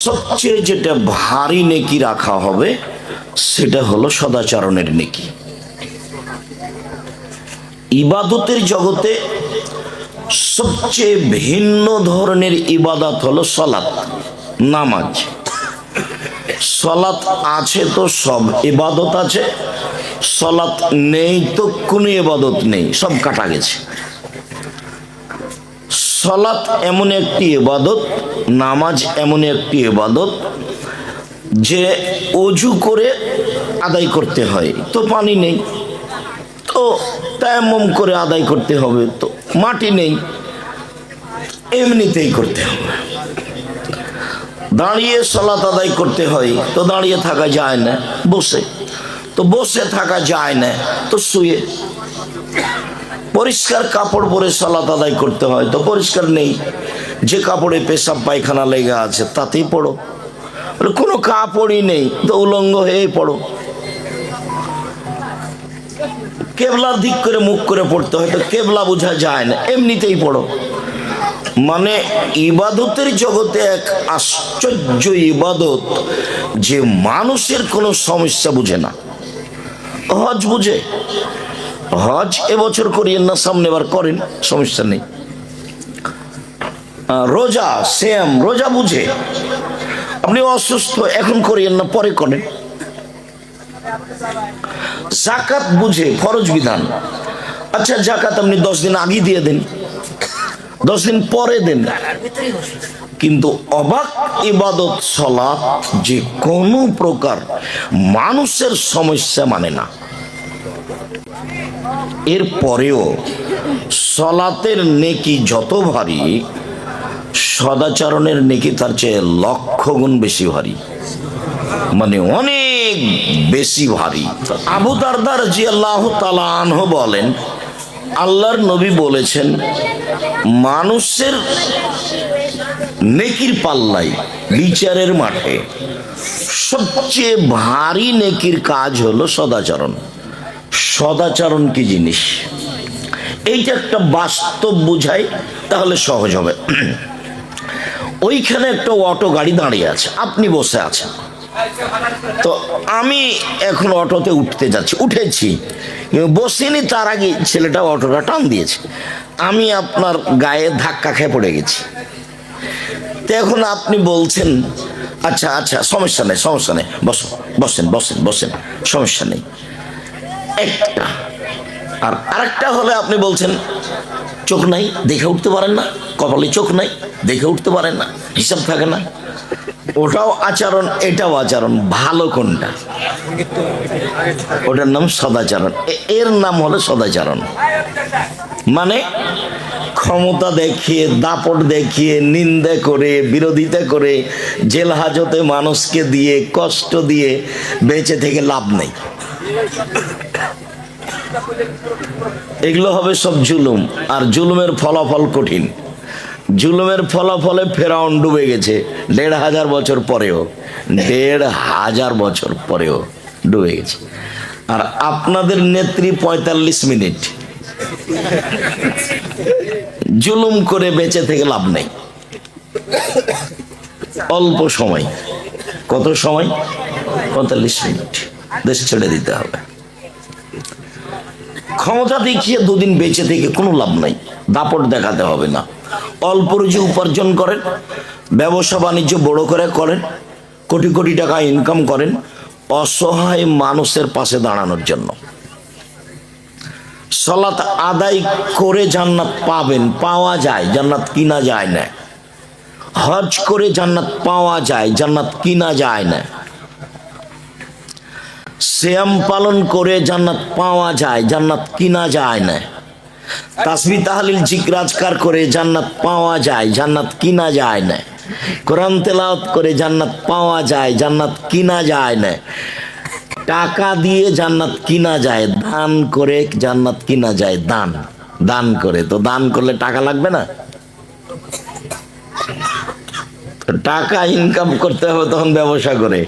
সবচেয়ে যেটা ভারী নেকি রাখা হবে সেটা হলো সদাচরণের নেকি। ইবাদতের জগতে সবচেয়ে ভিন্ন ধরনের ইবাদত হলো সলাত, নামাজ। সলাত আছে তো সব ইবাদত আছে, সলাত নেই তো কোনো ইবাদত নেই, সব কাটা গেছে। সলাত এমন একটি ইবাদত, নামাজ এমন একটি ইবাদত যে অজু করে আদায় করতে হয়, তো পানি নেই, তো তায়াম্মুম করে আদায় করতে হবে, তো মাটি নেই, এমনিতেই করতে হবে। দাঁড়িয়ে সালাত আদায় করতে হয়, তো দাঁড়িয়ে থাকা যায় না, বসে, তো বসে থাকা যায় না, তো শুয়ে। পরিষ্কার কাপড় পরে সালাত আদায় করতে হয়, তো পরিষ্কার নেই, যে কাপড়ে পেশাব পায়খানা লেগে আছে তাতেই পড়ো। কোনো কাপড়ই নেই, তো উলঙ্গ হয়েই পড়ো। কেবলার দিক করে মুখ করে পড়তে হয়, তো কেবলা বোঝা যায় না, এমনিতেই পড়ো। মানে ইবাদতের জগতে এক আশ্চর্য ইবাদত যে মানুষের কোনো সমস্যা বুঝে না। হজ বুঝে, হজ এবছর করিয়েন না, সামনে বার করেন, সমস্যা নেই। রোজা সেম, রোজা বুঝে, আপনি অসুস্থ এখন করিয়েন না, পরে করেন। যাকাত বুঝে, ফরজ বিধান, আচ্ছা যাকাত আপনি 10 দিন আগে দিয়ে দেন, 10 দিন পরে দেন। কিন্তু অবাক ইবাদত সালাত যে কোনো প্রকার মানুষের সমস্যা মানে না। এর পরেও সালাতের নেকি যত ভারী, সদাচরণের নেকি তার চেয়ে লক্ষ গুণ বেশি ভারী, মানে অনেক বেশি ভারী। আবু দারদা রাদিয়াল্লাহু তাআলা আনহু বলেন, আল্লাহর নবী বলেছেন, মানুষের নেকির পাল্লায় বিচারের মাঠে সবচেয়ে ভারী নেকির কাজ হলো সদাচরণ। সদাচরণ কি জিনিস এইটা একটা বাস্তব বুঝাই, তাহলে সহজ হবে। ওইখানে একটা অটো গাড়ি দাঁড়িয়ে আছে, আপনি বসে আছেন, তো আমি এখন অটোতে উঠতে যাচ্ছি, উঠেছি, বসিনি, তার আগে ছেলেটা অটোটা টান দিয়েছে, আমি আপনার গায়ে ধাক্কা খেয়ে পড়ে গেছি। তো এখন আপনি বলছেন, আচ্ছা আচ্ছা সমস্যা নেই, সমস্যা নেই, বসো, বসেন বসেন বসেন, সমস্যা নেই। একটা আর আরেকটা হলে আপনি বলছেন, চোখ নাই দেখে উঠতে পারেন না, কপালে চোখ নাই দেখে উঠতে পারেন না, হিসাব থাকে না। ওটাও আচরণ, এটাও আচরণ, ভালো কোনটা? ওটার নাম সদাচরণ, এর নাম হলো সদাচরণ। মানে ক্ষমতা দেখিয়ে, দাপট দেখিয়ে, নিন্দা করে, বিরোধিতা করে, জেল হাজতে মানুষকে দিয়ে, কষ্ট দিয়ে বেঁচে থেকে লাভ নেই। এগুলো হবে সব জুলুম, আর জুলুমের ফলাফল কঠিন। জুলুমের ফলাফলে ফেরাউন ডুবে গেছে 1500 বছর পরেও, 1500 বছর পরেও ডুবে গেছে। আর আপনাদের নেত্রী 45 মিনিট জুলুম করে বেঁচে থেকে লাভ নেই। অল্প সময়, কত সময়? 45 মিনিট দেশ ছেড়ে দিতে হবে। ক্ষমতা দেখিয়ে 2 দিন বেঁচে থেকে কোনো লাভ নাই, দাপট দেখাতে হবে না। অল্প রুজি উপার্জন করেন, ব্যবসা বাণিজ্য বড় করে করেন, কোটি কোটি টাকা ইনকাম করেন, অসহায় মানুষের পাশে দাঁড়ানোর জন্য। সালাত আদায় করে জান্নাত পাবেন, পাওয়া যায়, জান্নাত কিনা যায় না। হজ করে জান্নাত পাওয়া যায়, জান্নাত কিনা যায় না। সিয়াম পালন করে জান্নাত পাওয়া যায়, জান্নাত কিনা যায় না। তাসবিহ তাহলিল জিকির আজকার করে জান্নাত পাওয়া যায়, জান্নাত কিনা যায় না। কোরআন তেলাওয়াত করে জান্নাত পাওয়া যায়, জান্নাত কিনা যায় না। টাকা দিয়ে জান্নাত কিনা যায়, দান করে জান্নাত কিনা যায়। দান, দান করে, তো দান করলে টাকা লাগবে না? টাকা ইনকাম করতে হবে তখন ব্যবসা করে।